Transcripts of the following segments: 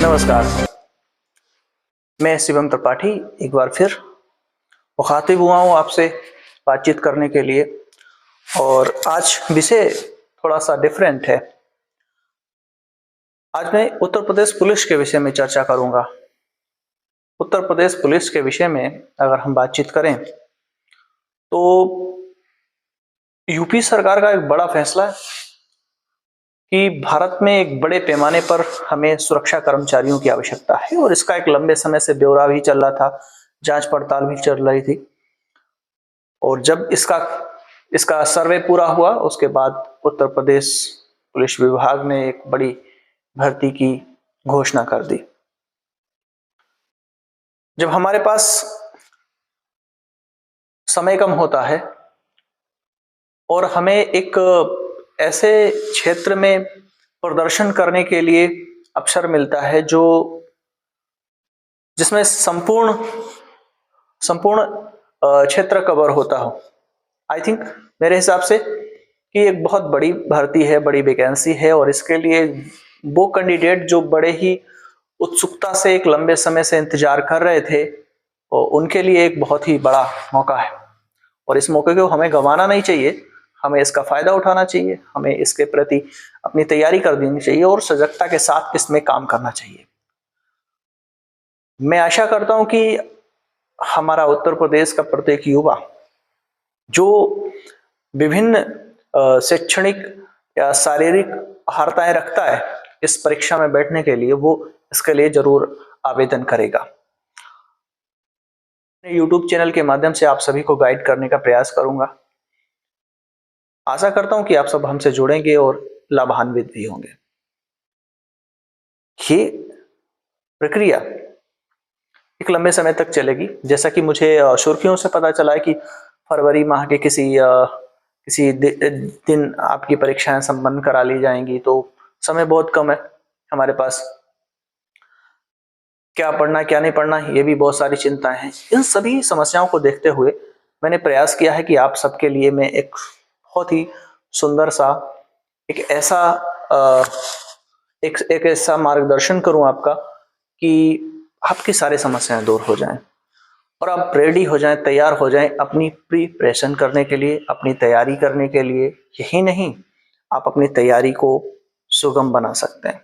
नमस्कार, मैं शिवम त्रिपाठी एक बार फिर मुखातिब हुआ हूँ आपसे बातचीत करने के लिए। और आज विषय थोड़ा सा डिफरेंट है। आज मैं उत्तर प्रदेश पुलिस के विषय में चर्चा करूंगा। उत्तर प्रदेश पुलिस के विषय में अगर हम बातचीत करें तो यूपी सरकार का एक बड़ा फैसला है कि भारत में एक बड़े पैमाने पर हमें सुरक्षा कर्मचारियों की आवश्यकता है, और इसका एक लंबे समय से ब्यौरा भी चल रहा था, जांच पड़ताल भी चल रही थी। और जब इसका सर्वे पूरा हुआ उसके बाद उत्तर प्रदेश पुलिस विभाग ने एक बड़ी भर्ती की घोषणा कर दी। जब हमारे पास समय कम होता है और हमें एक ऐसे क्षेत्र में प्रदर्शन करने के लिए अवसर मिलता है जिसमें संपूर्ण क्षेत्र कवर होता हो, आई थिंक मेरे हिसाब से कि एक बहुत बड़ी भर्ती है, बड़ी वैकेंसी है। और इसके लिए वो कैंडिडेट जो बड़े ही उत्सुकता से एक लंबे समय से इंतजार कर रहे थे, और उनके लिए एक बहुत ही बड़ा मौका है। और इस मौके को हमें गंवाना नहीं चाहिए, हमें इसका फायदा उठाना चाहिए, हमें इसके प्रति अपनी तैयारी कर देनी चाहिए और सजगता के साथ इसमें काम करना चाहिए। मैं आशा करता हूं कि हमारा उत्तर प्रदेश का प्रत्येक युवा जो विभिन्न शैक्षणिक या शारीरिक अर्हताएं रखता है इस परीक्षा में बैठने के लिए, वो इसके लिए जरूर आवेदन करेगा। यूट्यूब चैनल के माध्यम से आप सभी को गाइड करने का प्रयास करूंगा। आशा करता हूं कि आप सब हमसे जुड़ेंगे और लाभान्वित भी होंगे। ये प्रक्रिया एक लंबे समय तक चलेगी। जैसा कि मुझे सुर्खियों से पता चला है कि फरवरी माह के किसी दिन आपकी परीक्षाएं संपन्न करा ली जाएंगी, तो समय बहुत कम है हमारे पास। क्या पढ़ना क्या नहीं पढ़ना, ये भी बहुत सारी चिंताएं हैं। इन सभी समस्याओं को देखते हुए मैंने प्रयास किया है कि आप सबके लिए मैं एक बहुत ही सुंदर सा एक ऐसा मार्गदर्शन करूं आपका कि आपकी सारी समस्याएं दूर हो जाएं और आप रेडी हो जाएं, तैयार हो जाएं अपनी प्रिपरेशन करने के लिए, अपनी तैयारी करने के लिए। यही नहीं, आप अपनी तैयारी को सुगम बना सकते हैं,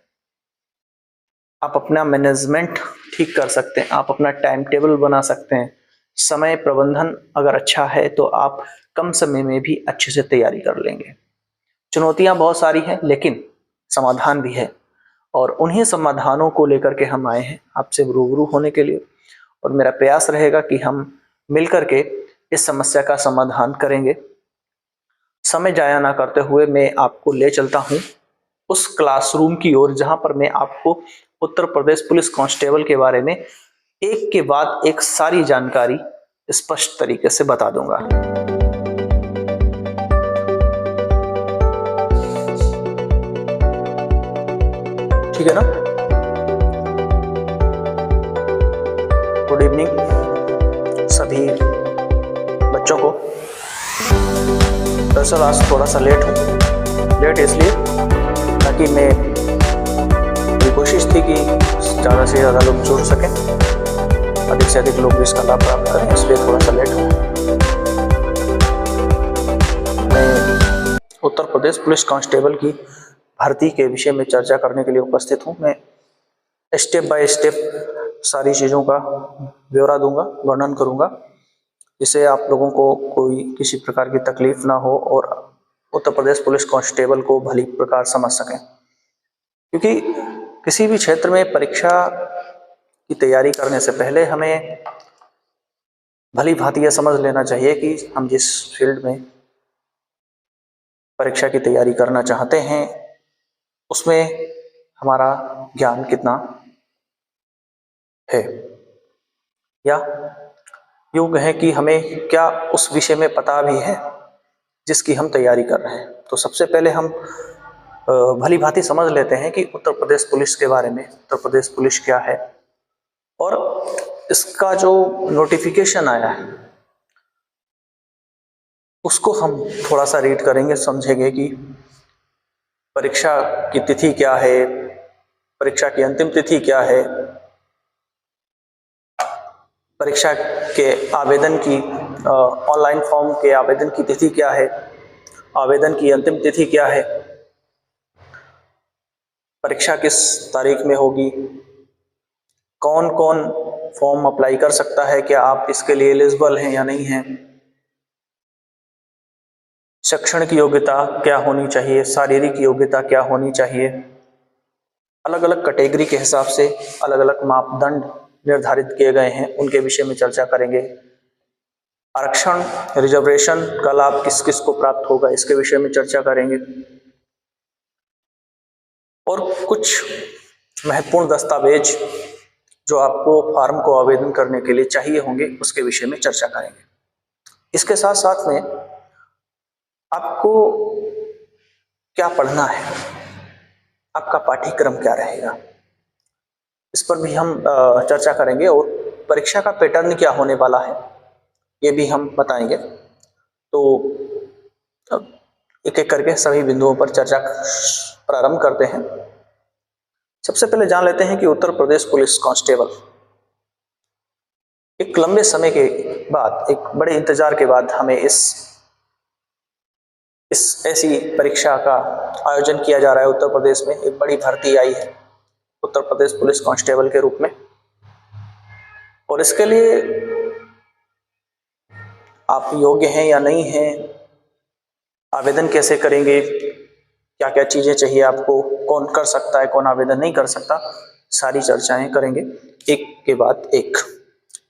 आप अपना मैनेजमेंट ठीक कर सकते हैं, आप अपना टाइम टेबल बना सकते हैं। समय प्रबंधन अगर अच्छा है तो आप कम समय में भी अच्छे से तैयारी कर लेंगे। चुनौतियां बहुत सारी हैं लेकिन समाधान भी है, और उन्हीं समाधानों को लेकर के हम आए हैं आपसे रूबरू होने के लिए। और मेरा प्रयास रहेगा कि हम मिलकर के इस समस्या का समाधान करेंगे। समय जाया ना करते हुए मैं आपको ले चलता हूं उस क्लासरूम की ओर जहां पर मैं आपको उत्तर प्रदेश पुलिस कांस्टेबल के बारे में एक के बाद एक सारी जानकारी स्पष्ट तरीके से बता दूंगा। ठीक है ना? गुड इवनिंग सभी बच्चों को। दरअसल आज थोड़ा सा लेट इसलिए ताकि मेरी कोशिश थी कि ज़्यादा से ज़्यादा लोग जुड़ सकें, अधिक से अधिक लोग इसका लाभ प्राप्त करें, इसलिए थोड़ा सा लेट हूँ। मैं उत्तर प्रदेश पुलिस कांस्टेबल की भर्ती के विषय में चर्चा करने के लिए उपस्थित हूँ। मैं स्टेप बाय स्टेप सारी चीज़ों का ब्यौरा दूंगा, वर्णन करूंगा, जिससे आप लोगों को कोई किसी प्रकार की तकलीफ ना हो और उत्तर प्रदेश पुलिस कांस्टेबल को भली प्रकार समझ सकें। क्योंकि किसी भी क्षेत्र में परीक्षा की तैयारी करने से पहले हमें भली भांति यह समझ लेना चाहिए कि हम जिस फील्ड में परीक्षा की तैयारी करना चाहते हैं उसमें हमारा ज्ञान कितना है, या यूं कहें कि हमें क्या उस विषय में पता भी है जिसकी हम तैयारी कर रहे हैं। तो सबसे पहले हम भली भांति समझ लेते हैं कि उत्तर प्रदेश पुलिस के बारे में, उत्तर प्रदेश पुलिस क्या है, और इसका जो नोटिफिकेशन आया है उसको हम थोड़ा सा रीड करेंगे, समझेंगे कि परीक्षा की तिथि क्या है, परीक्षा की अंतिम तिथि क्या है, परीक्षा के आवेदन की ऑनलाइन फॉर्म के आवेदन की तिथि क्या है, आवेदन की अंतिम तिथि क्या है, परीक्षा किस तारीख में होगी, कौन कौन फॉर्म अप्लाई कर सकता है, क्या आप इसके लिए एलिजिबल हैं या नहीं हैं, शैक्षणिक योग्यता क्या होनी चाहिए, शारीरिक योग्यता क्या होनी चाहिए, अलग अलग कैटेगरी के हिसाब से अलग अलग मापदंड निर्धारित किए गए हैं, उनके विषय में चर्चा करेंगे। आरक्षण रिजर्वेशन का लाभ किस किस को प्राप्त होगा, इसके विषय में चर्चा करेंगे। और कुछ महत्वपूर्ण दस्तावेज जो आपको फॉर्म को आवेदन करने के लिए चाहिए होंगे, उसके विषय में चर्चा करेंगे। इसके साथ साथ में आपको क्या पढ़ना है, आपका पाठ्यक्रम क्या रहेगा, इस पर भी हम चर्चा करेंगे। और परीक्षा का पैटर्न क्या होने वाला है, ये भी हम बताएंगे। तो एक एक करके सभी बिंदुओं पर चर्चा प्रारंभ करते हैं। सबसे पहले जान लेते हैं कि उत्तर प्रदेश पुलिस कांस्टेबल एक लंबे समय के बाद, एक बड़े इंतजार के बाद हमें इस ऐसी परीक्षा का आयोजन किया जा रहा है। उत्तर प्रदेश में एक बड़ी भर्ती आई है उत्तर प्रदेश पुलिस कांस्टेबल के रूप में, और इसके लिए आप योग्य हैं या नहीं हैं, आवेदन कैसे करेंगे, क्या क्या चीजें चाहिए आपको, कौन कर सकता है, कौन आवेदन नहीं कर सकता, सारी चर्चाएं करेंगे एक के बाद एक।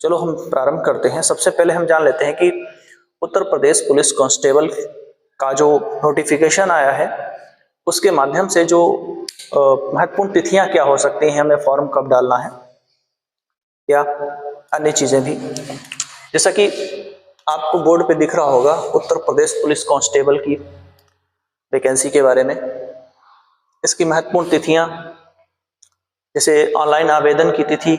चलो हम प्रारंभ करते हैं। सबसे पहले हम जान लेते हैं कि उत्तर प्रदेश पुलिस कांस्टेबल का जो नोटिफिकेशन आया है, उसके माध्यम से जो महत्वपूर्ण तिथियां क्या हो सकती हैं, हमें फॉर्म कब डालना है, या अन्य चीजें भी, जैसा कि आपको बोर्ड पे दिख रहा होगा उत्तर प्रदेश पुलिस कांस्टेबल की वैकेंसी के बारे में। इसकी महत्वपूर्ण तिथियां, जैसे ऑनलाइन आवेदन की तिथि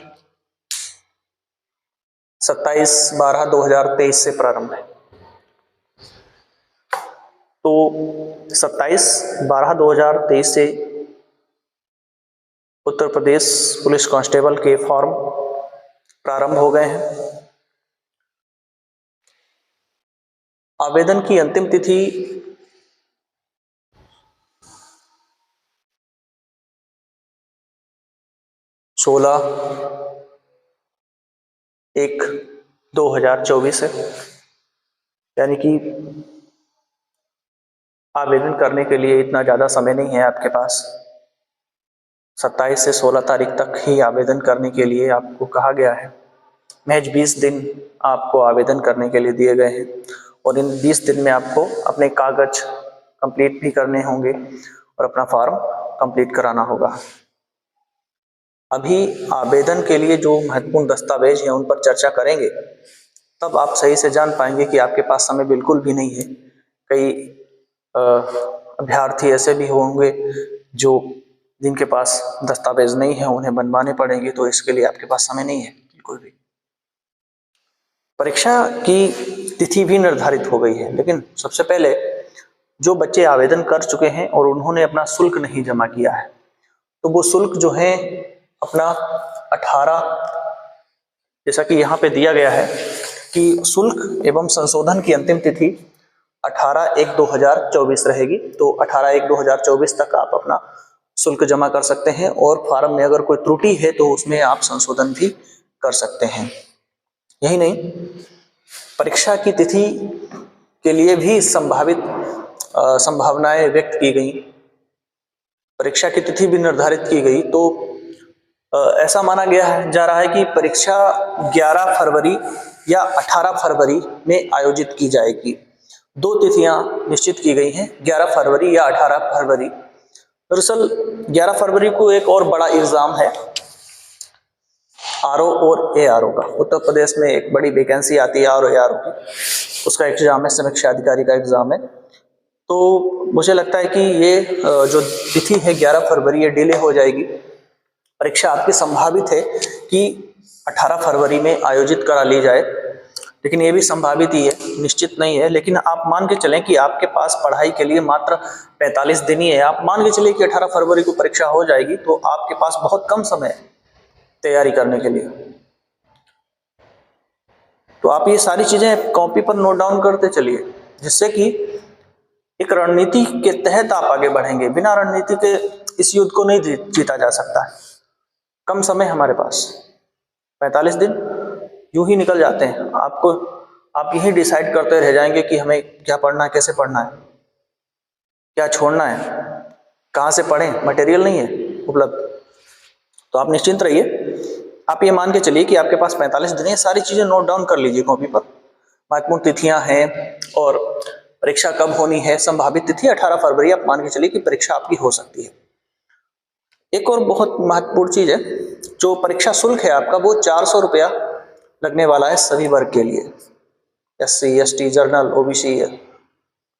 27/12/2023 से प्रारंभ है। तो 27/12/2023 से उत्तर प्रदेश पुलिस कांस्टेबल के फॉर्म प्रारंभ हो गए हैं। आवेदन की अंतिम तिथि 16/1/2024 है, यानी कि आवेदन करने के लिए इतना ज़्यादा समय नहीं है आपके पास। 27 से 16 तारीख तक ही आवेदन करने के लिए आपको कहा गया है। महज 20 दिन आपको आवेदन करने के लिए दिए गए हैं, और इन 20 दिन में आपको अपने कागज कंप्लीट भी करने होंगे और अपना फॉर्म कंप्लीट कराना होगा। अभी आवेदन के लिए जो महत्वपूर्ण दस्तावेज हैं उन पर चर्चा करेंगे, तब आप सही से जान पाएंगे कि आपके पास समय बिल्कुल भी नहीं है। कई अभ्यर्थी ऐसे भी होंगे जो जिनके पास दस्तावेज नहीं है, उन्हें बनवाने पड़ेंगे, तो इसके लिए आपके पास समय नहीं है बिल्कुल भी। परीक्षा की तिथि भी निर्धारित हो गई है, लेकिन सबसे पहले जो बच्चे आवेदन कर चुके हैं और उन्होंने अपना शुल्क नहीं जमा किया है, तो वो शुल्क जो है अपना 18, जैसा कि यहाँ पे दिया गया है कि शुल्क एवं संशोधन की अंतिम तिथि 18/1/2024 रहेगी। तो 18/1/2024 तक आप अपना शुल्क जमा कर सकते हैं, और फॉर्म में अगर कोई त्रुटि है तो उसमें आप संशोधन भी कर सकते हैं। यही नहीं, परीक्षा की तिथि के लिए भी संभावनाएं व्यक्त की गई, परीक्षा की तिथि भी निर्धारित की गई। तो ऐसा माना जा रहा है कि परीक्षा 11 फरवरी या 18 फरवरी में आयोजित की जाएगी। 2 तिथियां निश्चित की गई हैं, 11 फरवरी या 18 फरवरी। दरअसल 11 फरवरी को एक और बड़ा एग्जाम है आरओ और एआरओ का। उत्तर प्रदेश में एक बड़ी वैकेंसी आती है आरओ एआरओ की, उसका एग्जाम है, समीक्षा अधिकारी का एग्जाम है। तो मुझे लगता है कि ये जो तिथि है 11 फरवरी, ये डिले हो जाएगी। परीक्षा आपकी संभावित है कि 18 फरवरी में आयोजित करा ली जाए, लेकिन ये भी संभावित ही है, निश्चित नहीं है। लेकिन आप मान के चलें कि आपके पास पढ़ाई के लिए मात्र 45 दिन ही है। आप मान के चलिए कि 18 फरवरी को परीक्षा हो जाएगी, तो आपके पास बहुत कम समय है तैयारी करने के लिए। तो आप ये सारी चीजें कॉपी पर नोट डाउन करते चलिए, जिससे कि एक रणनीति के तहत आप आगे बढ़ेंगे। बिना रणनीति के इस युद्ध को नहीं जीता जा सकता है। कम समय हमारे पास, 45 दिन यूं ही निकल जाते हैं। आप यही डिसाइड करते रह जाएंगे कि हमें क्या पढ़ना है, कैसे पढ़ना है, क्या छोड़ना है, कहाँ से पढ़ें, मटेरियल नहीं है उपलब्ध। तो आप निश्चिंत रहिए। आप ये मान के चलिए कि आपके पास 45 दिन है, सारी चीजें नोट डाउन कर लीजिए कॉपी पर। महत्वपूर्ण तिथियां हैं और परीक्षा कब होनी है। संभावित तिथि 18 फरवरी आप मान के चलिए कि परीक्षा आपकी हो सकती है। एक और बहुत महत्वपूर्ण चीज है, जो परीक्षा शुल्क है आपका, वो 400 रुपया लगने वाला है सभी वर्ग के लिए। SC, ST, journal, OBC,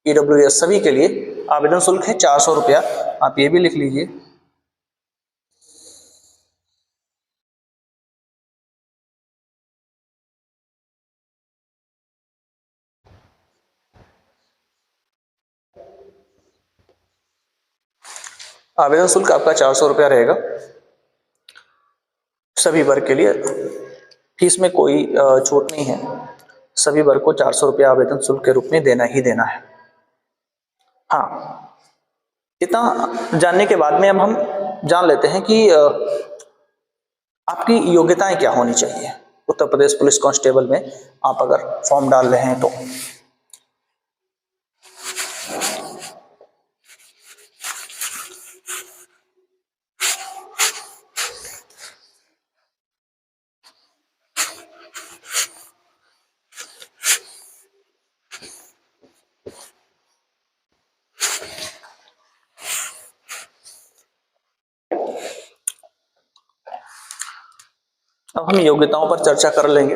EWS सभी के लिए आवेदन शुल्क है 400 रुपया। आप ये भी लिख लीजिए। आवेदन शुल्क आपका 400 रुपया रहेगा सभी वर्ग के लिए। फीस में कोई छूट नहीं है। सभी वर्ग को 400 रुपया आवेदन शुल्क के रूप में देना ही देना है। हाँ, इतना जानने के बाद में अब हम जान लेते हैं कि आपकी योग्यताएं क्या होनी चाहिए। उत्तर प्रदेश पुलिस कांस्टेबल में आप अगर फॉर्म डाल रहे हैं तो अब हम योग्यताओं पर चर्चा कर लेंगे।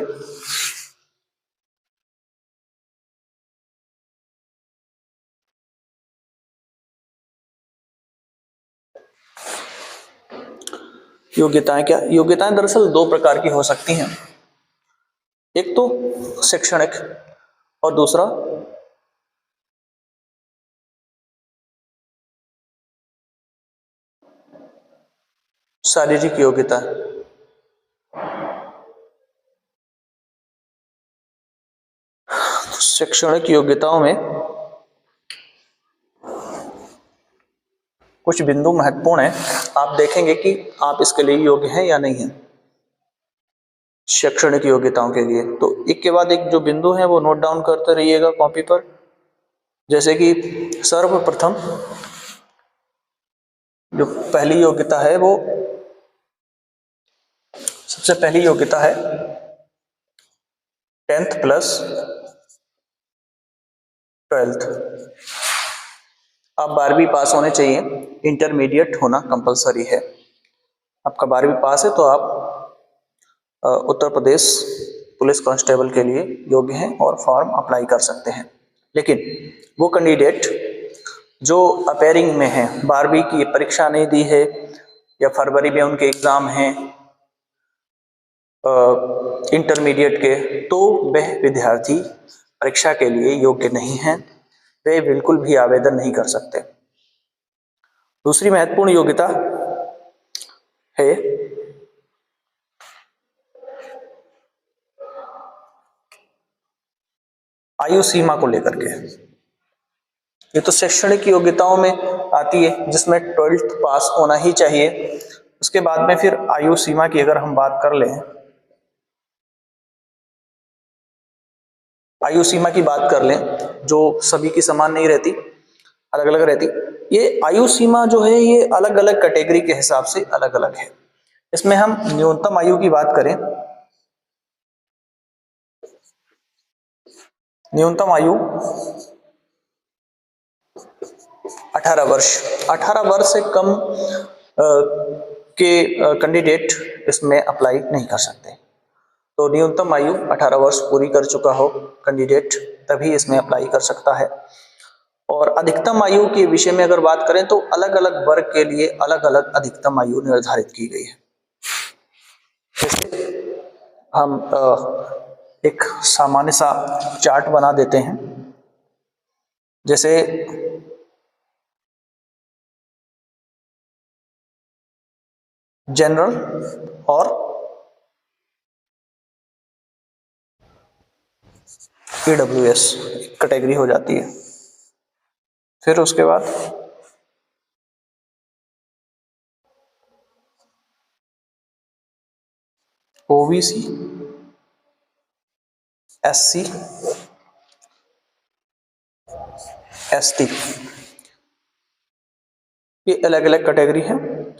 योग्यताएं क्या? योग्यताएं दरअसल दो प्रकार की हो सकती हैं। एक तो शैक्षणिक और दूसरा शारीरिक योग्यता। शैक्षणिक योग्यताओं में कुछ बिंदु महत्वपूर्ण हैं। आप देखेंगे कि आप इसके लिए योग्य हैं या नहीं हैं शैक्षणिक योग्यताओं के लिए। तो एक के बाद एक जो बिंदु है वो नोट डाउन करते रहिएगा कॉपी पर। जैसे कि सर्वप्रथम जो पहली योग्यता है, वो सबसे पहली योग्यता है 10th प्लस 12th। आप 12वीं पास होने चाहिए। इंटरमीडिएट होना कंपलसरी है। आपका 12वीं पास है तो आप उत्तर प्रदेश पुलिस कांस्टेबल के लिए योग्य हैं और फॉर्म अप्लाई कर सकते हैं। लेकिन वो कैंडिडेट जो अपेयरिंग में है, 12वीं की परीक्षा नहीं दी है या फरवरी में उनके एग्जाम हैं इंटरमीडिएट के, तो वह विद्यार्थी परीक्षा के लिए योग्य नहीं है। वे बिल्कुल भी आवेदन नहीं कर सकते। दूसरी महत्वपूर्ण योग्यता है आयु सीमा को लेकर के। ये तो शैक्षणिक योग्यताओं में आती है, जिसमें 12th पास होना ही चाहिए। उसके बाद में फिर आयु सीमा की अगर हम बात कर लें, आयु सीमा की बात कर लें, जो सभी की समान नहीं रहती, अलग अलग रहती। ये आयु सीमा जो है ये अलग अलग कैटेगरी के हिसाब से अलग अलग है। इसमें हम न्यूनतम आयु की बात करें, न्यूनतम आयु 18 वर्ष। 18 वर्ष से कम के कैंडिडेट इसमें अप्लाई नहीं कर सकते। तो न्यूनतम आयु 18 वर्ष पूरी कर चुका हो कैंडिडेट तभी इसमें अप्लाई कर सकता है। और अधिकतम आयु के विषय में अगर बात करें तो अलग अलग वर्ग के लिए अलग अलग अधिकतम आयु निर्धारित की गई है। जैसे हम एक सामान्य सा चार्ट बना देते हैं। जैसे जनरल और ईडब्ल्यूएस कैटेगरी हो जाती है। फिर उसके बाद ओबीसी, एससी, एसटी, ये अलग अलग कैटेगरी है।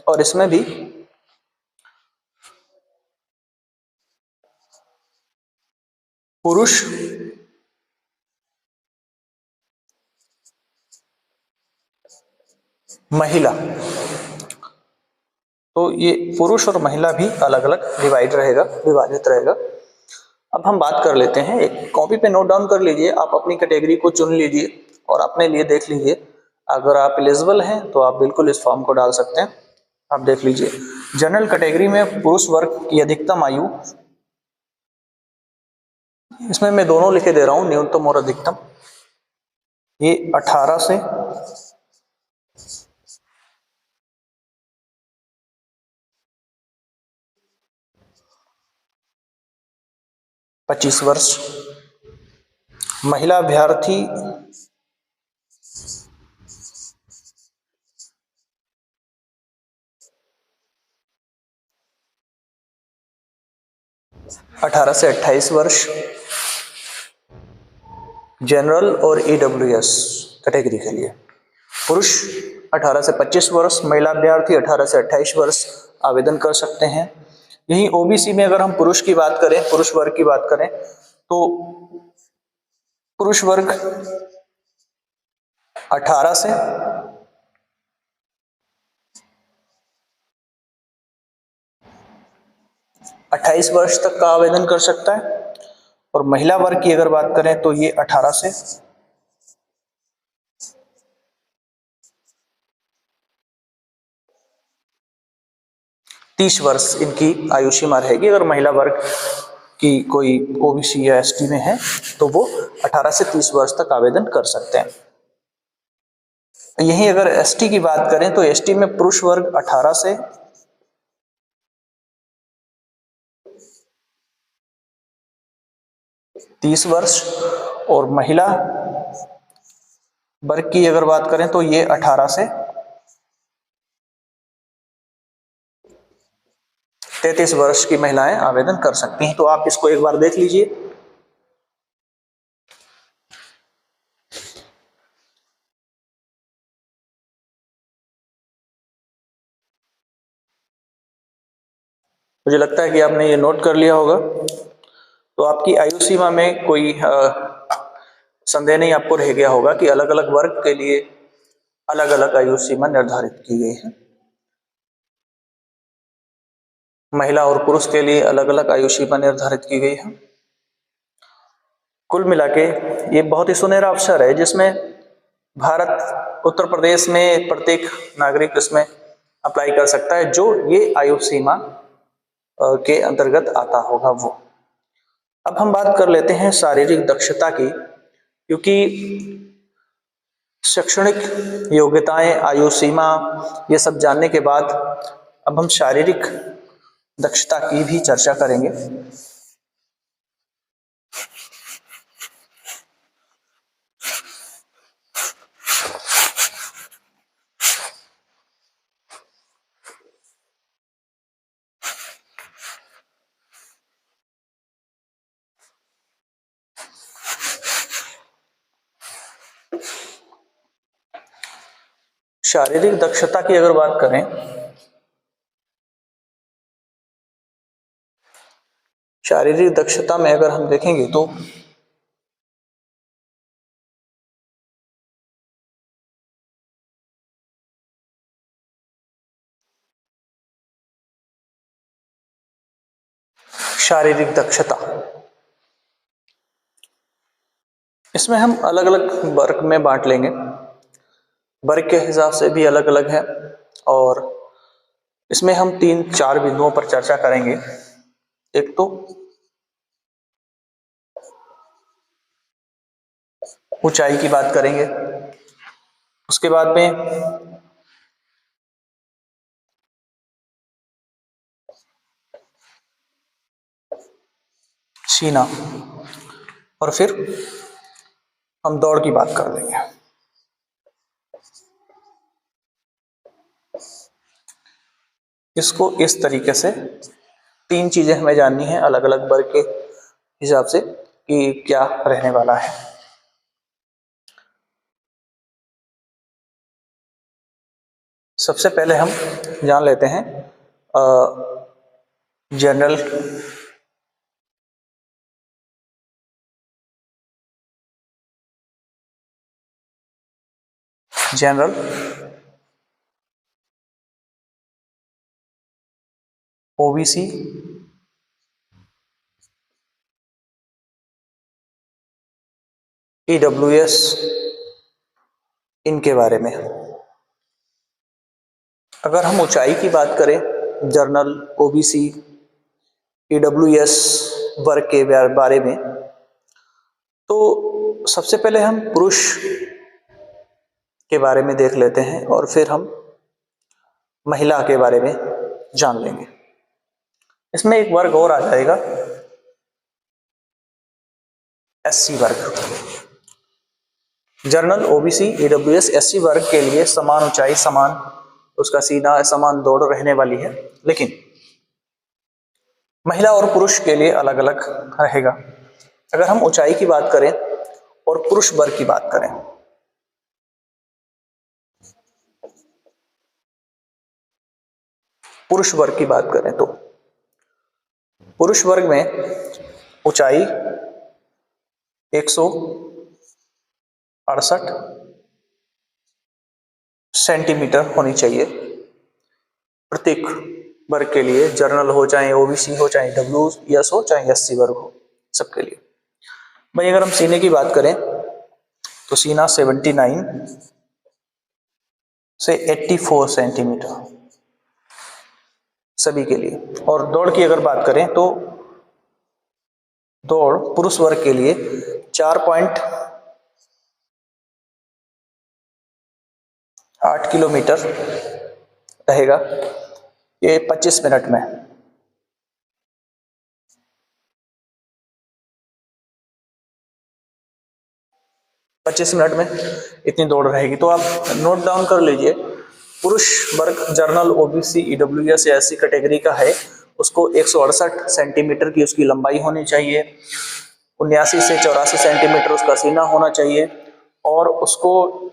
और इसमें भी पुरुष, महिला, तो ये पुरुष और महिला भी अलग अलग विभाजित रहेगा। अब हम बात कर लेते हैं, एक कॉपी पे नोट डाउन कर लीजिए, आप अपनी कैटेगरी को चुन लीजिए और अपने लिए देख लीजिए। अगर आप एलिजिबल हैं तो आप बिल्कुल इस फॉर्म को डाल सकते हैं। आप देख लीजिए, जनरल कैटेगरी में पुरुष वर्ग की अधिकतम आयु, इसमें मैं दोनों लिखे दे रहा हूं, न्यूनतम और अधिकतम, ये 18 से 25 वर्ष। महिला अभ्यर्थी 18 से 28 वर्ष। जनरल और ईडब्ल्यूएस कैटेगरी के लिए पुरुष 18 से 25 वर्ष, महिला अभ्यर्थी 18 से 28 वर्ष आवेदन कर सकते हैं। यही ओबीसी में अगर हम पुरुष की बात करें, पुरुष वर्ग की बात करें, तो पुरुष वर्ग 18 से 28 वर्ष तक का आवेदन कर सकता है। और महिला वर्ग की अगर बात करें तो ये 18 से 30 वर्ष इनकी आयु सीमा रहेगी। अगर महिला वर्ग की कोई ओबीसी या एसटी में है तो वो 18 से 30 वर्ष तक आवेदन कर सकते हैं। यही अगर एसटी की बात करें तो एसटी में पुरुष वर्ग 18 से 30 वर्ष और महिला वर्ग की अगर बात करें तो ये 18 से 33 वर्ष की महिलाएं आवेदन कर सकती हैं। तो आप इसको एक बार देख लीजिए। मुझे लगता है कि आपने ये नोट कर लिया होगा। तो आपकी आयु सीमा में कोई संदेह नहीं आपको रह गया होगा कि अलग अलग वर्ग के लिए अलग अलग आयु सीमा निर्धारित की गई है। महिला और पुरुष के लिए अलग अलग आयु सीमा निर्धारित की गई है। कुल मिला के ये बहुत ही सुनहरा अवसर है जिसमें भारत, उत्तर प्रदेश में प्रत्येक नागरिक इसमें अप्लाई कर सकता है जो ये आयु सीमा के अंतर्गत आता होगा वो। अब हम बात कर लेते हैं शारीरिक दक्षता की, क्योंकि शैक्षणिक योग्यताएं, आयु सीमा, ये सब जानने के बाद अब हम शारीरिक दक्षता की भी चर्चा करेंगे। शारीरिक दक्षता की अगर बात करें, शारीरिक दक्षता में अगर हम देखेंगे तो शारीरिक दक्षता, इसमें हम अलग अलग वर्ग में बांट लेंगे। वर्ग के हिसाब से भी अलग अलग है और इसमें हम 3-4 बिंदुओं पर चर्चा करेंगे। एक तो ऊंचाई की बात करेंगे। उसके बाद में सीना, और फिर हम दौड़ की बात कर लेंगे। इसको इस तरीके से 3 चीजें हमें जाननी है अलग अलग वर्ग के हिसाब से कि क्या रहने वाला है। सबसे पहले हम जान लेते हैं जनरल जनरल ओबीसी ईडब्ल्यूएस इनके बारे में। अगर हम ऊंचाई की बात करें जनरल ओबीसी ईडब्ल्यूएस वर्ग के बारे में, तो सबसे पहले हम पुरुष के बारे में देख लेते हैं और फिर हम महिला के बारे में जान लेंगे। इसमें एक वर्ग और आ जाएगा एससी वर्ग। जनरल ओबीसी ईडब्ल्यूएस एससी वर्ग के लिए समान ऊंचाई, समान उसका सीना, समान दौड़ रहने वाली है, लेकिन महिला और पुरुष के लिए अलग अलग रहेगा। अगर हम ऊंचाई की बात करें और पुरुष वर्ग की बात करें, पुरुष वर्ग की बात करें तो पुरुष वर्ग में ऊंचाई 168 सेंटीमीटर होनी चाहिए प्रत्येक वर्ग के लिए, जनरल हो चाहे ओबीसी हो चाहे डब्ल्यूएस हो चाहे एससी वर्ग हो, सबके लिए। भाई अगर हम सीने की बात करें तो सीना 79 से 84 सेंटीमीटर सभी के लिए। और दौड़ की अगर बात करें तो दौड़ पुरुष वर्ग के लिए 4.8 किलोमीटर रहेगा, ये 25 मिनट में। इतनी दौड़ रहेगी। तो आप नोट डाउन कर लीजिए, पुरुष वर्ग जनरल ओबीसी ईडब्ल्यूएस या एससी कैटेगरी का है, उसको 168 सेंटीमीटर की उसकी लंबाई होनी चाहिए, 79 से 84 सेंटीमीटर उसका सीना होना चाहिए, और उसको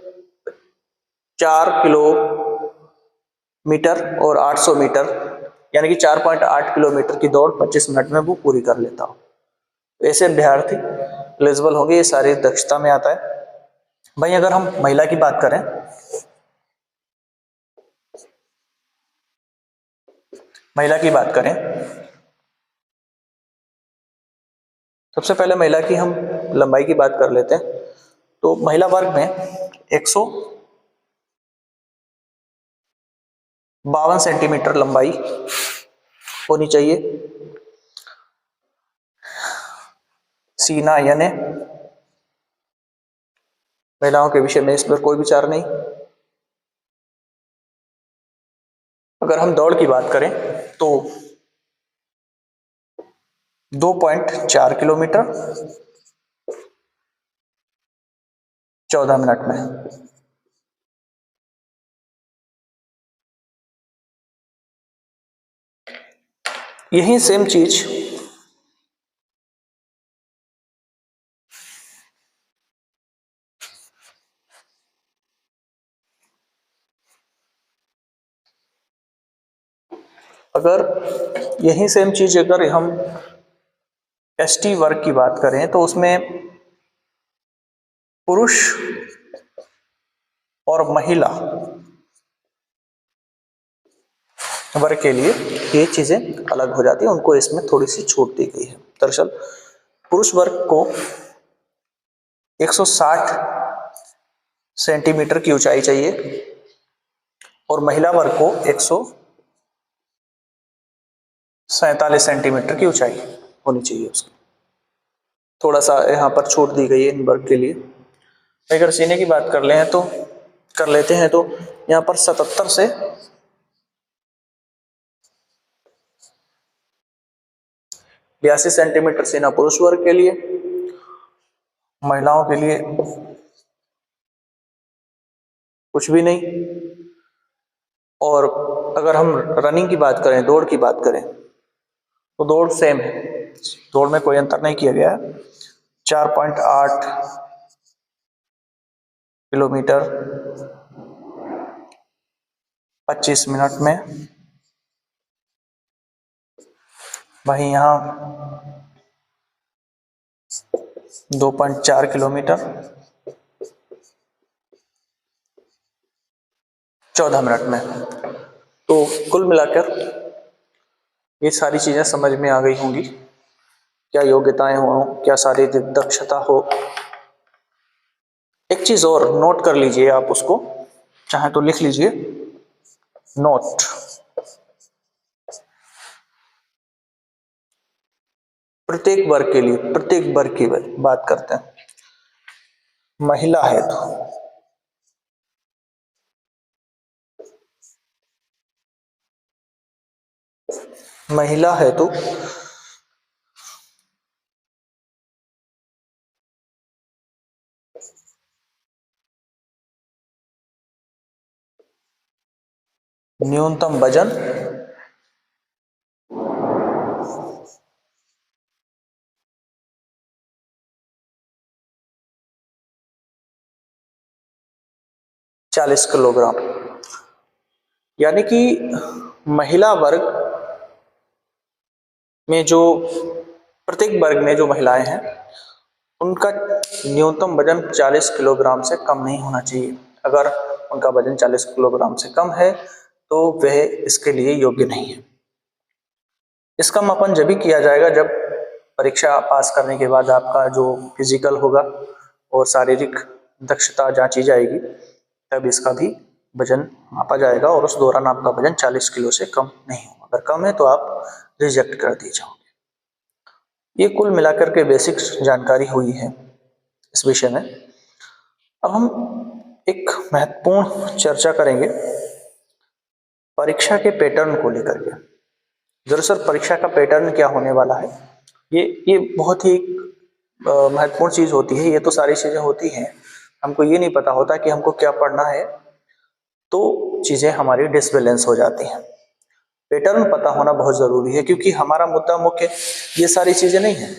4 किलोमीटर और 800 मीटर यानी कि 4.8 किलोमीटर की दौड़ 25 मिनट में वो पूरी कर लेता हो। ऐसे अभ्यर्थी एलिजिबल होंगे, ये सारी दक्षता में आता है। भाई अगर हम महिला की बात करें, सबसे पहले महिला की हम लंबाई की बात कर लेते हैं। तो महिला वर्ग में 152 सेंटीमीटर लंबाई होनी चाहिए, सीना यानी महिलाओं के विषय में इस पर कोई विचार नहीं। अगर हम दौड़ की बात करें तो 2.4 किलोमीटर 14 मिनट में। यही सेम चीज अगर हम एसटी वर्ग की बात करें तो उसमें पुरुष और महिला वर्ग के लिए ये चीजें अलग हो जाती है, उनको इसमें थोड़ी सी छूट दी गई है। दरअसल पुरुष वर्ग को 160 सेंटीमीटर की ऊंचाई चाहिए और महिला वर्ग को 147 सेंटीमीटर की ऊंचाई होनी चाहिए उसकी। थोड़ा सा यहाँ पर छूट दी गई है इन वर्ग के लिए। अगर सीने की बात कर लेते हैं तो यहाँ पर 77 से 82 सेंटीमीटर सीना पुरुष वर्ग के लिए, महिलाओं के लिए कुछ भी नहीं। और अगर हम रनिंग की बात करें, दौड़ की बात करें, तो दौड़ सेम है, दौड़ में कोई अंतर नहीं किया गया है। 4.8 किलोमीटर 25 मिनट में। वहीं यहाँ 2.4 किलोमीटर 14 मिनट में। तो कुल मिलाकर ये सारी चीजें समझ में आ गई होंगी, क्या योग्यताएं हो, क्या शारीरिक दक्षता हो। एक चीज और नोट कर लीजिए, आप उसको चाहे तो लिख लीजिए, नोट। प्रत्येक वर्ग के लिए, प्रत्येक वर्ग की बात करते हैं। महिला है तो न्यूनतम वजन 40 किलोग्राम। यानी कि महिला वर्ग में जो, प्रत्येक वर्ग में जो महिलाएं हैं उनका न्यूनतम वजन 40 किलोग्राम से कम नहीं होना चाहिए। अगर उनका वजन 40 किलोग्राम से कम है तो वह इसके लिए योग्य नहीं है। इसका मापन जब भी किया जाएगा जब परीक्षा पास करने के बाद आपका जो फिजिकल होगा और शारीरिक दक्षता जांची जाएगी, तब इसका भी वजन मापा जाएगा और उस दौरान आपका वजन 40 किलो से कम नहीं होगा। अगर कम है तो आप रिजेक्ट कर दिए जाओगे। ये कुल मिलाकर के बेसिक जानकारी हुई है इस विषय में। अब हम एक महत्वपूर्ण चर्चा करेंगे परीक्षा के पैटर्न को लेकर के। दरअसल परीक्षा का पैटर्न क्या होने वाला है, ये बहुत ही महत्वपूर्ण चीज होती है। ये तो सारी चीजें होती हैं, हमको ये नहीं पता होता कि हमको क्या पढ़ना है, तो चीजें हमारी डिसबैलेंस हो जाती हैं। पैटर्न पता होना बहुत जरूरी है, क्योंकि हमारा मुद्दा मुख्य ये सारी चीजें नहीं है।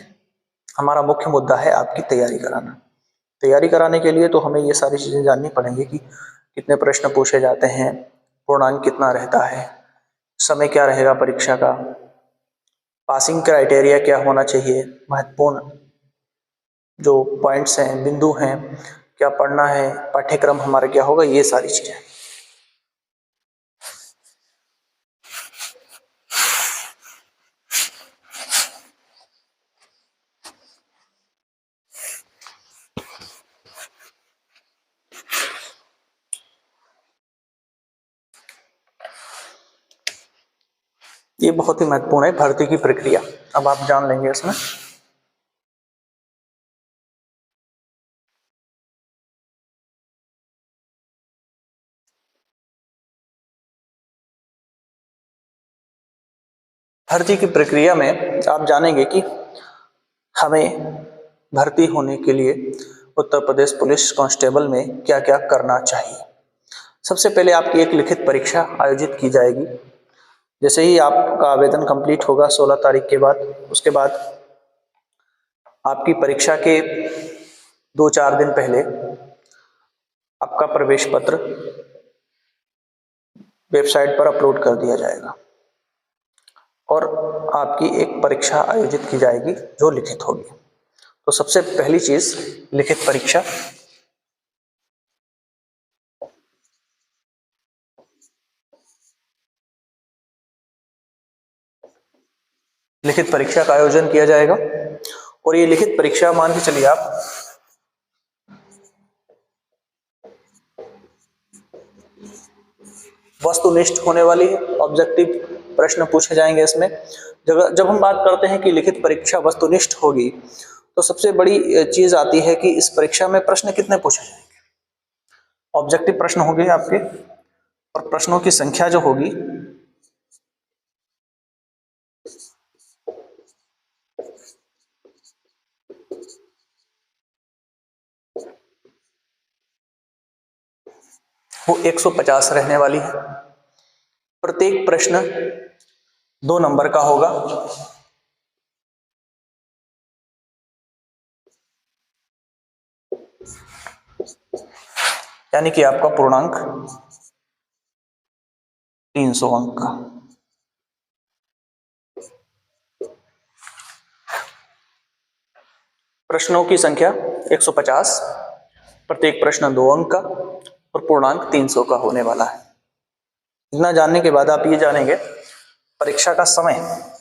हमारा मुख्य मुद्दा है आपकी तैयारी कराना। तैयारी कराने के लिए तो हमें ये सारी चीजें जाननी पड़ेंगी कि कितने प्रश्न पूछे जाते हैं, पूर्णांक कितना रहता है, समय क्या रहेगा परीक्षा का, पासिंग क्राइटेरिया क्या होना चाहिए, महत्वपूर्ण जो पॉइंट्स हैं, बिंदु हैं, क्या पढ़ना है, पाठ्यक्रम हमारा क्या होगा, ये सारी चीजें। ये बहुत ही महत्वपूर्ण है, भर्ती की प्रक्रिया। अब आप जान लेंगे इसमें। भर्ती की प्रक्रिया में आप जानेंगे कि हमें भर्ती होने के लिए उत्तर प्रदेश पुलिस कांस्टेबल में क्या क्या करना चाहिए। सबसे पहले आपकी एक लिखित परीक्षा आयोजित की जाएगी। जैसे ही आपका आवेदन कंप्लीट होगा 16 तारीख के बाद, उसके बाद आपकी परीक्षा के 2-4 दिन पहले आपका प्रवेश पत्र वेबसाइट पर अपलोड कर दिया जाएगा और आपकी एक परीक्षा आयोजित की जाएगी जो लिखित होगी। तो सबसे पहली चीज लिखित परीक्षा। लिखित परीक्षा का आयोजन किया जाएगा और ये लिखित परीक्षा मान के चलिए आप वस्तुनिष्ठ होने वाली है। ऑब्जेक्टिव प्रश्न पूछे जाएंगे इसमें। जब हम बात करते हैं कि लिखित परीक्षा वस्तुनिष्ठ होगी, तो सबसे बड़ी चीज आती है कि इस परीक्षा में प्रश्न कितने पूछे जाएंगे। ऑब्जेक्टिव प्रश्न होंगे आपके, और प्रश्नों की संख्या जो होगी वो 150 रहने वाली है। प्रत्येक प्रश्न 2 नंबर का होगा। यानी कि आपका पूर्णांक 300 अंक का। प्रश्नों की संख्या 150, प्रत्येक प्रश्न 2 अंक का और पूर्णांक 300 का होने वाला है। इतना जानने के बाद आप ये जानेंगे परीक्षा का समय।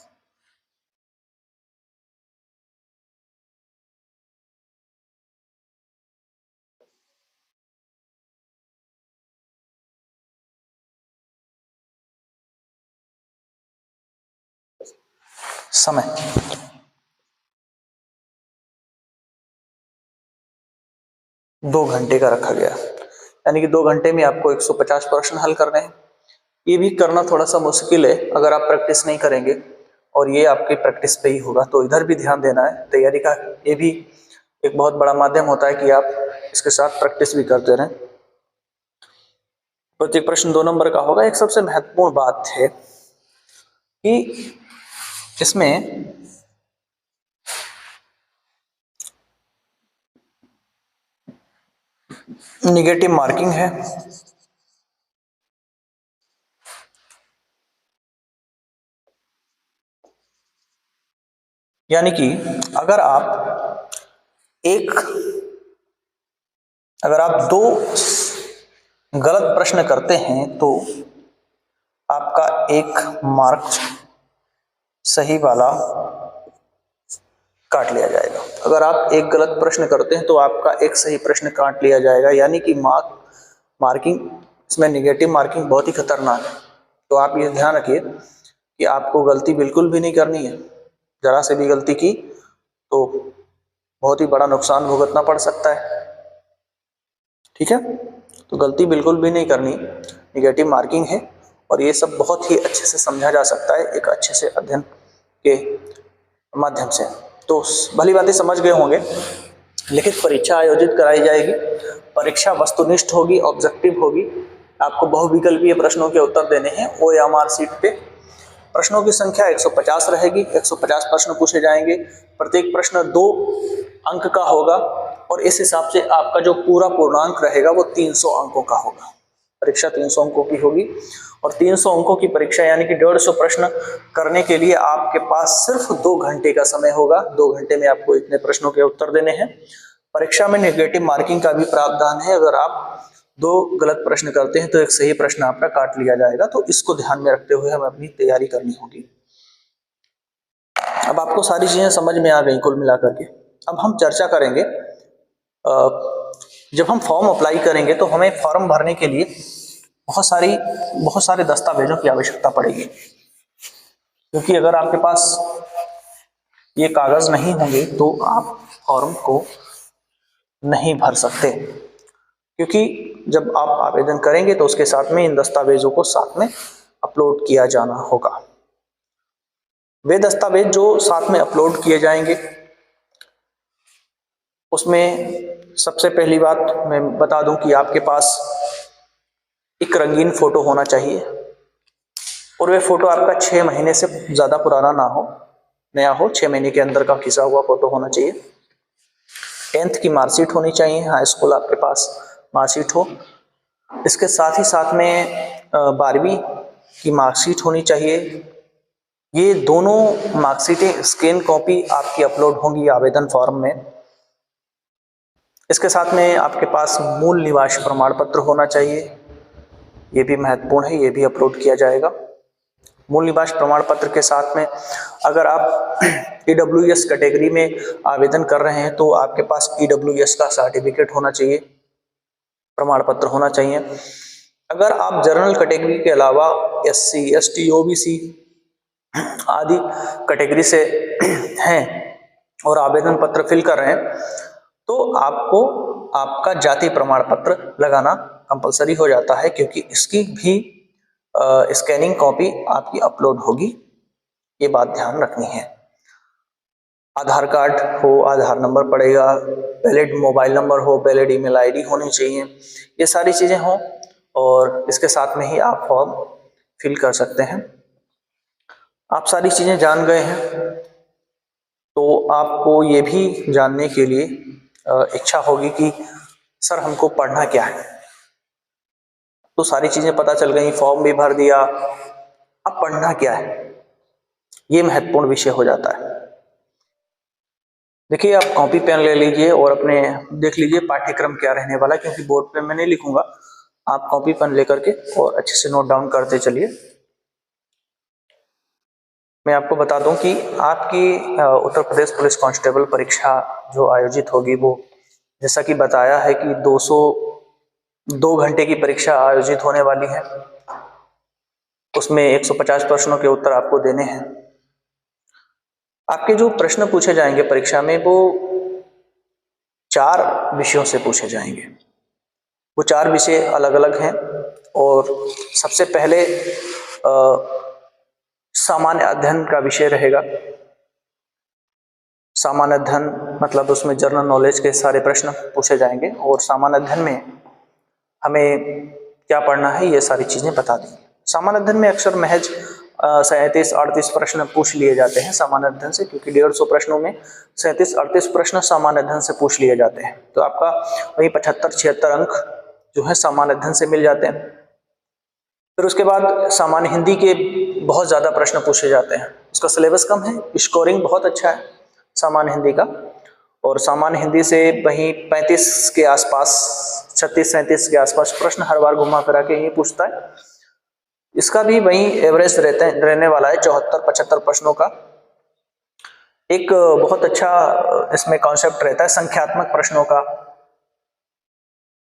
समय 2 घंटे का रखा गया, यानी कि 2 घंटे में आपको 150 प्रश्न हल करने हैं। ये भी करना थोड़ा सा मुश्किल है अगर आप प्रैक्टिस नहीं करेंगे, और ये आपकी प्रैक्टिस पे ही होगा, तो इधर भी ध्यान देना है। तैयारी का ये भी एक बहुत बड़ा माध्यम होता है कि आप इसके साथ प्रैक्टिस भी करते रहें। प्रत्येक प्रश्न 2 नंबर का होगा। एक सबसे महत्वपूर्ण बात है कि इसमें निगेटिव मार्किंग है। यानी कि अगर आप अगर आप 2 गलत प्रश्न करते हैं तो आपका 1 मार्क सही वाला काट लिया जाएगा। अगर आप 1 गलत प्रश्न करते हैं तो आपका 1 सही प्रश्न काट लिया जाएगा। यानी कि मार्किंग इसमें निगेटिव मार्किंग बहुत ही खतरनाक है। तो आप ये ध्यान रखिए कि आपको गलती बिल्कुल भी नहीं करनी है। जरा से भी गलती की तो बहुत ही बड़ा नुकसान भुगतना पड़ सकता है। ठीक है, तो गलती बिल्कुल भी नहीं करनी, निगेटिव मार्किंग है, और ये सब बहुत ही अच्छे से समझा जा सकता है एक अच्छे से अध्ययन के माध्यम से। तो भली बातें समझ गए होंगे। लिखित परीक्षा आयोजित कराई जाएगी। परीक्षा वस्तुनिष्ठ होगी, ऑब्जेक्टिव होगी। आपको बहुविकल्पीय प्रश्नों के उत्तर देने हैं OMR सीट पे। प्रश्नों की संख्या 150 रहेगी। 150 प्रश्न पूछे जाएंगे। प्रत्येक प्रश्न 2 अंक का होगा, और इस हिसाब से आपका जो पूरा पूर्णांक रहेगा वो 300 अंकों का होगा। परीक्षा 300 अंकों की होगी, और 300 अंकों की परीक्षा यानी कि 150 प्रश्न करने के लिए आपके पास सिर्फ 2 घंटे का समय होगा। 2 घंटे में आपको इतने प्रश्नों के उत्तर देने हैं। परीक्षा में नेगेटिव मार्किंग का भी प्रावधान है। अगर आप 2 गलत प्रश्न करते हैं तो 1 सही प्रश्न आपका काट लिया जाएगा। तो इसको ध्यान में रखते हुए हमें अपनी तैयारी करनी होगी। अब आपको सारी चीजें समझ में आ गई कुल मिलाकर के। अब हम चर्चा करेंगे, जब हम फॉर्म अप्लाई करेंगे तो हमें फॉर्म भरने के लिए बहुत सारे दस्तावेजों की आवश्यकता पड़ेगी। क्योंकि अगर आपके पास ये कागज नहीं होंगे तो आप फॉर्म को नहीं भर सकते। क्योंकि जब आप आवेदन करेंगे तो उसके साथ में इन दस्तावेजों को साथ में अपलोड किया जाना होगा। वे दस्तावेज जो साथ में अपलोड किए जाएंगे उसमें सबसे पहली बात मैं बता दूं कि आपके पास एक रंगीन फोटो होना चाहिए, और वह फोटो आपका 6 महीने से ज़्यादा पुराना ना हो, नया हो। 6 महीने के अंदर का खिंचा हुआ फोटो होना चाहिए। 10th की मार्कशीट होनी चाहिए, हाई स्कूल आपके पास मार्कशीट हो। इसके साथ ही साथ में 12वीं की मार्कशीट होनी चाहिए। ये दोनों मार्कशीटें स्कैन कॉपी आपकी अपलोड होंगी आवेदन फॉर्म में। इसके साथ में आपके पास मूल निवास प्रमाण पत्र होना चाहिए, ये भी महत्वपूर्ण है, ये भी अपलोड किया जाएगा। मूल निवास प्रमाण पत्र के साथ में अगर आप EWS कैटेगरी में आवेदन कर रहे हैं तो आपके पास EWS का सर्टिफिकेट होना चाहिए, प्रमाण पत्र होना चाहिए। अगर आप जनरल कैटेगरी के अलावा SC, ST, OBC आदि कैटेगरी से हैं और आवेदन पत्र फिल कर रहे हैं तो आपको आपका जाति प्रमाण पत्र लगाना कंपलसरी हो जाता है, क्योंकि इसकी भी स्कैनिंग कॉपी आपकी अपलोड होगी, ये बात ध्यान रखनी है। आधार कार्ड हो, आधार नंबर पड़ेगा, वैलिड मोबाइल नंबर हो, वैलिड ईमेल आईडी होनी चाहिए, ये सारी चीज़ें हों और इसके साथ में ही आप फॉर्म फिल कर सकते हैं। आप सारी चीज़ें जान गए हैं तो आपको ये भी जानने के लिए इच्छा होगी कि सर हमको पढ़ना क्या है। तो सारी चीज़ें पता चल गई, फॉर्म भी भर दिया, अब पढ़ना क्या है, ये महत्वपूर्ण विषय हो जाता है। देखिए, आप कॉपी पेन ले लीजिए और अपने देख लीजिए पाठ्यक्रम क्या रहने वाला है, क्योंकि बोर्ड पे मैं नहीं लिखूंगा, आप कॉपी पेन लेकर के और अच्छे से नोट डाउन करते चलिए। मैं आपको बता दूं कि आपकी उत्तर प्रदेश पुलिस कांस्टेबल परीक्षा जो आयोजित होगी वो जैसा कि बताया है कि 202 घंटे की परीक्षा आयोजित होने वाली है। उसमें 150 प्रश्नों के उत्तर आपको देने हैं। आपके जो प्रश्न पूछे जाएंगे परीक्षा में वो 4 विषयों से पूछे जाएंगे। वो 4 विषय अलग अलग हैं और सबसे पहले सामान्य अध्ययन का विषय रहेगा। सामान्य अध्ययन मतलब उसमें जनरल नॉलेज के सारे प्रश्न पूछे जाएंगे और सामान्य अध्ययन में हमें क्या पढ़ना है ये सारी चीजें बता देंगे। सामान्य अध्ययन में अक्सर महज 37-38 प्रश्न पूछ लिए जाते हैं सामान्य अध्ययन से, क्योंकि 150 प्रश्नों में 37-38 प्रश्न सामान्य अध्ययन से पूछ लिए जाते हैं। तो आपका वही 75-76 अंक जो है सामान्य अध्ययन से मिल जाते हैं। फिर उसके बाद सामान्य हिंदी के बहुत ज़्यादा प्रश्न पूछे जाते हैं। उसका सिलेबस कम है, स्कोरिंग बहुत अच्छा है सामान्य हिंदी का, और सामान्य हिंदी से वहीं 35 के आसपास, 36-37 के आसपास प्रश्न हर बार घुमा फिरा के ये पूछता है। इसका भी वहीं एवरेज रहने वाला है 74-75 प्रश्नों का। एक बहुत अच्छा इसमें कॉन्सेप्ट रहता है संख्यात्मक प्रश्नों का,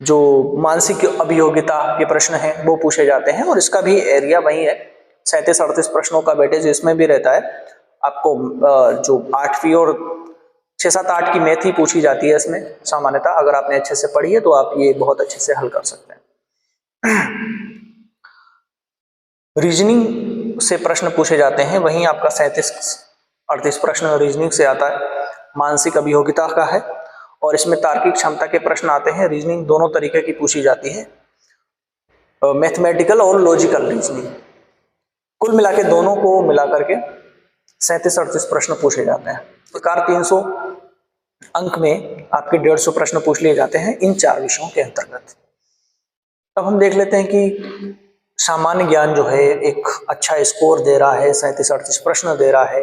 जो मानसिक अभियोगिता के प्रश्न हैं वो पूछे जाते हैं और इसका भी एरिया वही है 37-38 प्रश्नों का वेटेज इसमें भी रहता है। आपको जो 8वीं और 6-7-8 की मैथ ही पूछी जाती है इसमें सामान्यतः। अगर आपने अच्छे से पढ़ी है तो आप ये बहुत अच्छे से हल कर सकते हैं। रीजनिंग से प्रश्न पूछे जाते हैं, वहीं आपका 37-38 प्रश्न रीजनिंग से आता है, मानसिक अभियोगिता का है और इसमें तार्किक क्षमता के प्रश्न आते हैं। रीजनिंग दोनों तरीके की पूछी जाती है, मैथमेटिकल और लॉजिकल रीजनिंग, कुल मिला के दोनों को मिला करके 37-38 प्रश्न पूछे जाते हैं। प्रकार 300 अंक में आपके 150 प्रश्न पूछ लिए जाते हैं इन 4 विषयों के अंतर्गत। अब हम देख लेते हैं कि सामान्य ज्ञान जो है एक अच्छा स्कोर दे रहा है, 37-38 प्रश्न दे रहा है।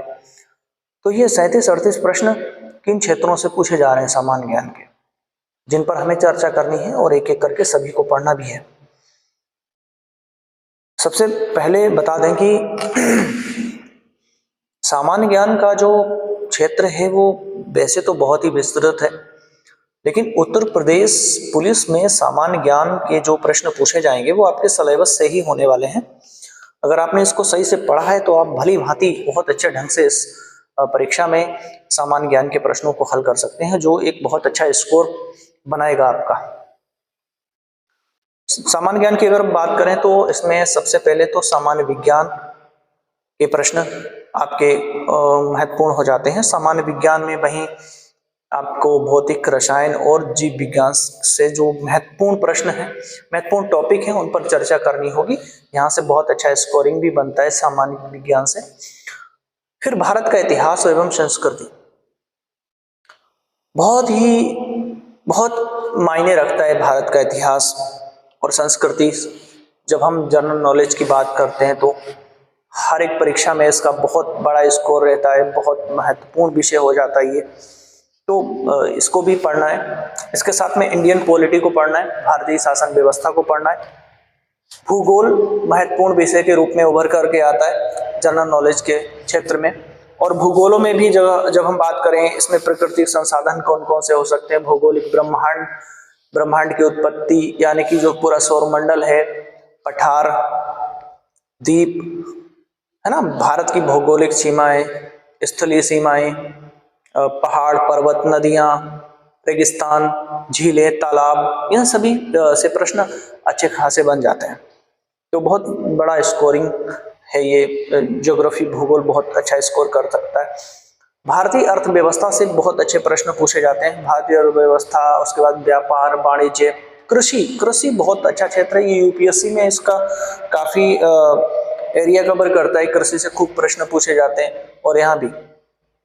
तो ये 37-38 प्रश्न किन क्षेत्रों से पूछे जा रहे हैं सामान्य ज्ञान के, जिन पर हमें चर्चा करनी है और एक एक करके सभी को पढ़ना भी है। सबसे पहले बता दें कि सामान्य ज्ञान का जो क्षेत्र है वो वैसे तो बहुत ही विस्तृत है, लेकिन उत्तर प्रदेश पुलिस में सामान्य ज्ञान के जो प्रश्न पूछे जाएंगे वो आपके सिलेबस से ही होने वाले हैं। अगर आपने इसको सही से पढ़ा है तो आप भली भांति बहुत अच्छे ढंग से इस परीक्षा में सामान्य ज्ञान के प्रश्नों को हल कर सकते हैं, जो एक बहुत अच्छा स्कोर बनाएगा आपका। सामान्य ज्ञान की अगर बात करें तो इसमें सबसे पहले तो सामान्य विज्ञान के प्रश्न आपके महत्वपूर्ण हो जाते हैं। सामान्य विज्ञान में वहीं आपको भौतिक, रसायन और जीव विज्ञान से जो महत्वपूर्ण प्रश्न हैं, महत्वपूर्ण टॉपिक हैं, उन पर चर्चा करनी होगी। यहाँ से बहुत अच्छा स्कोरिंग भी बनता है सामान्य विज्ञान से। फिर भारत का इतिहास एवं संस्कृति बहुत मायने रखता है। भारत का इतिहास और संस्कृति, जब हम जनरल नॉलेज की बात करते हैं तो हर एक परीक्षा में इसका बहुत बड़ा स्कोर रहता है, बहुत महत्वपूर्ण विषय हो जाता है ये, तो इसको भी पढ़ना है। इसके साथ में इंडियन पॉलिटी को पढ़ना है, भारतीय शासन व्यवस्था को पढ़ना है। भूगोल महत्वपूर्ण विषय के रूप में उभर करके आता है जनरल नॉलेज के क्षेत्र में। और भूगोलों में भी जब हम बात करें, इसमें प्राकृतिक संसाधन कौन कौन से हो सकते हैं, भौगोलिक ब्रह्मांड की उत्पत्ति, यानी कि जो पूरा सौरमंडल है, पठार, द्वीप है ना, भारत की भौगोलिक सीमाएं, स्थलीय सीमाएं, पहाड़, पर्वत, नदियां, रेगिस्तान, झीलें, तालाब, इन सभी से प्रश्न अच्छे खासे बन जाते हैं। तो बहुत बड़ा स्कोरिंग है ये, ज्योग्राफी भूगोल बहुत अच्छा स्कोर कर सकता है। भारतीय अर्थव्यवस्था से बहुत अच्छे प्रश्न पूछे जाते हैं। भारतीय अर्थव्यवस्था, उसके बाद व्यापार, वाणिज्य, कृषि बहुत अच्छा क्षेत्र है। ये यूपीएससी में इसका काफी एरिया कवर करता है। कृषि से खूब प्रश्न पूछे जाते हैं। और यहाँ भी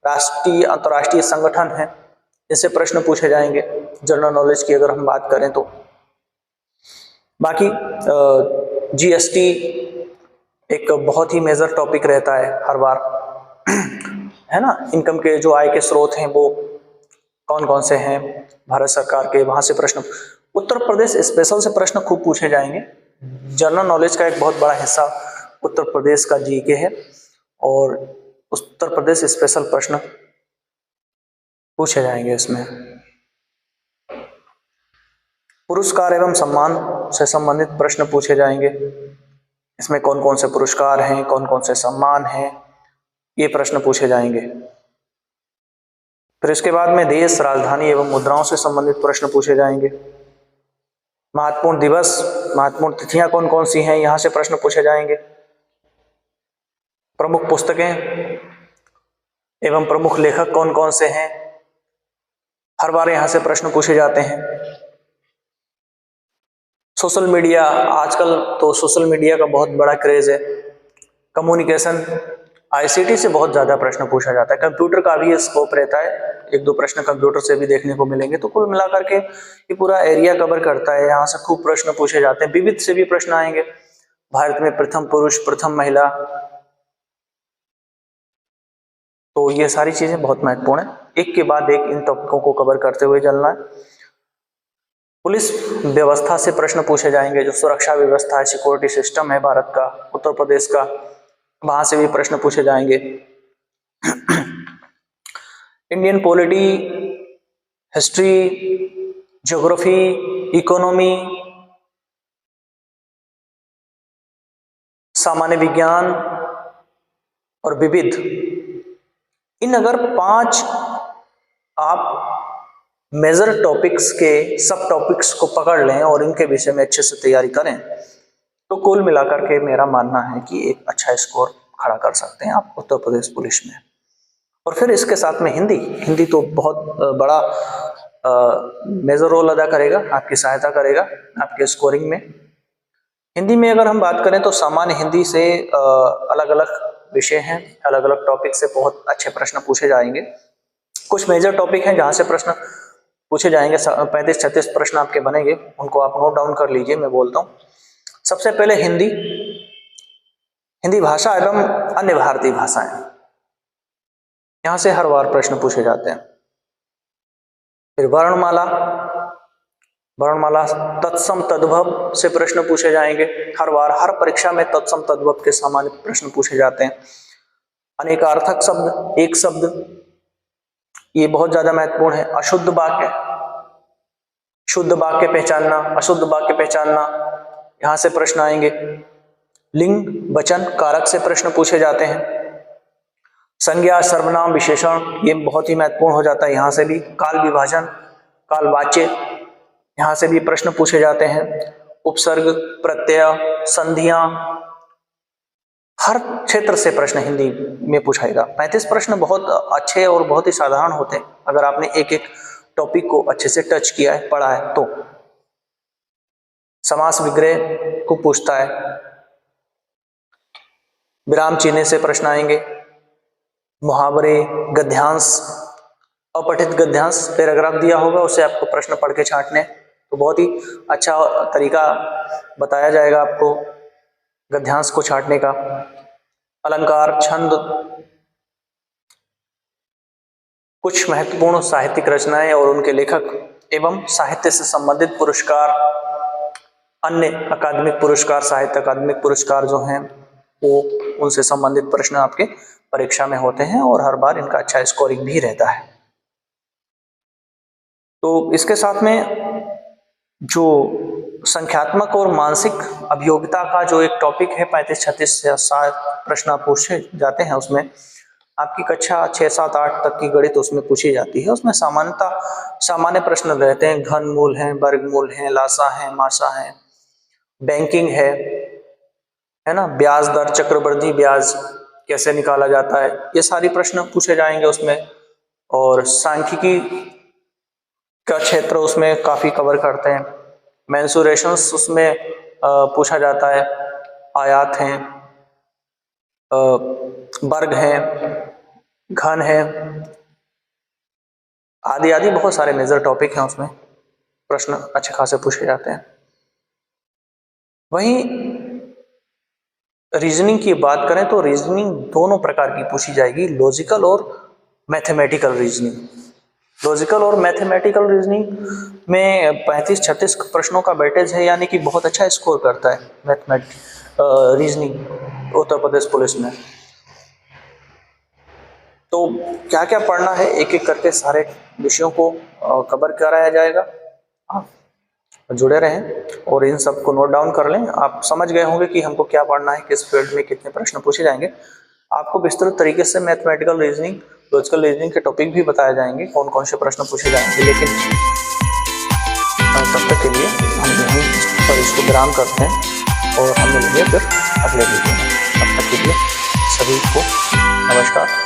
राष्ट्रीय अंतर्राष्ट्रीय संगठन है, इससे प्रश्न पूछे जाएंगे जनरल नॉलेज की अगर हम बात करें तो। बाकी जीएसटी एक बहुत ही मेजर टॉपिक रहता है हर बार, है ना। इनकम के जो आय के स्रोत हैं वो कौन कौन से हैं भारत सरकार के, वहां से प्रश्न। उत्तर प्रदेश स्पेशल से प्रश्न खूब पूछे जाएंगे। जनरल नॉलेज का एक बहुत बड़ा हिस्सा उत्तर प्रदेश का जीके है, और उत्तर प्रदेश स्पेशल प्रश्न पूछे जाएंगे इसमें। पुरस्कार एवं सम्मान से संबंधित प्रश्न पूछे जाएंगे। इसमें कौन कौन से पुरस्कार हैं, कौन कौन से सम्मान हैं, ये प्रश्न पूछे जाएंगे। फिर इसके बाद में देश, राजधानी एवं मुद्राओं से संबंधित प्रश्न पूछे जाएंगे। महत्वपूर्ण दिवस, महत्वपूर्ण तिथियां कौन कौन सी हैं, यहां से प्रश्न पूछे जाएंगे। प्रमुख पुस्तकें एवं प्रमुख लेखक कौन कौन से हैं, हर बार यहां से प्रश्न पूछे जाते हैं। सोशल मीडिया, आजकल तो सोशल मीडिया का बहुत बड़ा क्रेज है। कम्युनिकेशन, आईसीटी से बहुत ज्यादा प्रश्न पूछा जाता है। कंप्यूटर का भी स्कोप रहता है, एक दो प्रश्न कंप्यूटर से भी देखने को मिलेंगे। तो कुल मिलाकर के ये पूरा एरिया कवर करता है। यहाँ से खूब प्रश्न पूछे जाते हैं। विविध से भी प्रश्न आएंगे। भारत में प्रथम पुरुष, प्रथम महिला, तो ये सारी चीजें बहुत महत्वपूर्ण है। एक के बाद एक इन टॉपिकों को कवर करते हुए चलना है। पुलिस व्यवस्था से प्रश्न पूछे जाएंगे। जो सुरक्षा व्यवस्था है, सिक्योरिटी सिस्टम है भारत का, उत्तर प्रदेश का, वहां से भी प्रश्न पूछे जाएंगे। Indian polity, history, geography, economy, सामान्य विज्ञान और विविध, इन अगर 5 आप मेजर टॉपिक्स के सब टॉपिक्स को पकड़ लें और इनके विषय में अच्छे से तैयारी करें, तो कुल मिलाकर के मेरा मानना है कि एक अच्छा स्कोर खड़ा कर सकते हैं आप उत्तर प्रदेश पुलिस में। और फिर इसके साथ में हिंदी तो बहुत बड़ा मेजर रोल अदा करेगा, आपकी सहायता करेगा आपके स्कोरिंग में। हिंदी में अगर हम बात करें तो सामान्य हिंदी से अलग अलग विषय हैं, अलग अलग टॉपिक से बहुत अच्छे प्रश्न पूछे जाएंगे। कुछ मेजर टॉपिक हैं जहां से प्रश्न पूछे जाएंगे। 35-36 प्रश्न आपके बनेंगे, उनको आप नोट डाउन कर लीजिए, मैं बोलता हूँ। सबसे पहले हिंदी भाषा एवं अन्य भारतीय भाषाएं, यहां से हर बार प्रश्न पूछे जाते हैं। फिर वर्णमाला तत्सम तद्भव से प्रश्न पूछे जाएंगे हर बार। हर परीक्षा में तत्सम तद्भव के सामान्य प्रश्न पूछे जाते हैं। अनेकार्थक शब्द, एक शब्द, ये बहुत ज्यादा महत्वपूर्ण है। अशुद्ध वाक्य, शुद्ध वाक्य पहचानना, अशुद्ध वाक्य पहचानना, यहां से प्रश्न आएंगे। लिंग, वचन, कारक से प्रश्न पूछे जाते हैं। संज्ञा, सर्वनाम, विशेषण, ये बहुत ही महत्वपूर्ण हो जाता है यहाँ से भी। काल विभाजन, काल वाच्य, यहाँ से भी प्रश्न पूछे जाते हैं। उपसर्ग, प्रत्यय, संधियां, हर क्षेत्र से प्रश्न हिंदी में पूछाएगा। 35 प्रश्न बहुत अच्छे और बहुत ही साधारण होते हैं अगर आपने एक एक टॉपिक को अच्छे से टच किया है, पढ़ा है तो। समास विग्रह को पूछता है। विराम चिन्ह से प्रश्न आएंगे। मुहावरे, गद्यांश, अपठित गद्यांश, पैराग्राफ दिया होगा उससे आपको प्रश्न पढ़ के छांटने, तो बहुत ही अच्छा तरीका बताया जाएगा आपको गद्यांश को छांटने का। अलंकार, छंद, कुछ महत्वपूर्ण साहित्यिक रचनाएं और उनके लेखक एवं साहित्य से संबंधित पुरस्कार, अन्य अकादमिक पुरस्कार, साहित्य अकादमिक पुरस्कार जो हैं वो, उनसे संबंधित प्रश्न आपके परीक्षा में होते हैं और हर बार इनका अच्छा स्कोरिंग भी रहता है। तो इसके साथ में जो संख्यात्मक और मानसिक अभियोगिता का जो एक टॉपिक है, 35-36 से 60 प्रश्न पूछे जाते हैं उसमें, आपकी कक्षा 6, 7, 8 तक की गणित उसमें पूछी जाती है। उसमें सामान्य प्रश्न रहते हैं, घनमूल है, वर्गमूल है, लासा है, मासा है, बैंकिंग है ना, ब्याज दर, चक्रवृद्धि ब्याज कैसे निकाला जाता है, ये सारी प्रश्न पूछे जाएंगे उसमें। और सांख्यिकी का क्षेत्र उसमें काफी कवर करते हैं। मेंसुरेशंस उसमें पूछा जाता है, आयात हैं, वर्ग हैं, घन है, आदि आदि बहुत सारे मेजर टॉपिक हैं, उसमें प्रश्न अच्छे खासे पूछे जाते हैं। वहीं रीजनिंग की बात करें तो रीजनिंग दोनों प्रकार की पूछी जाएगी, लॉजिकल और मैथमेटिकल रीजनिंग। लॉजिकल और मैथमेटिकल रीजनिंग में 35-36 प्रश्नों का वेटेज है, यानी कि बहुत अच्छा स्कोर करता है रीजनिंग उत्तर प्रदेश पुलिस में। तो क्या क्या पढ़ना है, एक एक करके सारे विषयों को कवर कराया जाएगा। आप जुड़े रहें और इन सब को नोट डाउन कर लें। आप समझ गए होंगे कि हमको क्या पढ़ना है, किस फील्ड में कितने प्रश्न पूछे जाएंगे। आपको विस्तृत तरीके से मैथमेटिकल रीजनिंग, लॉजिकल रीजनिंग के टॉपिक भी बताए जाएंगे, कौन कौन से प्रश्न पूछे जाएंगे। लेकिन तब तक के लिए हम यहीं पर इसको विराम करते हैं और हम मिलेंगे फिर अगले वीडियो में। तब तक के लिए सभी को नमस्कार।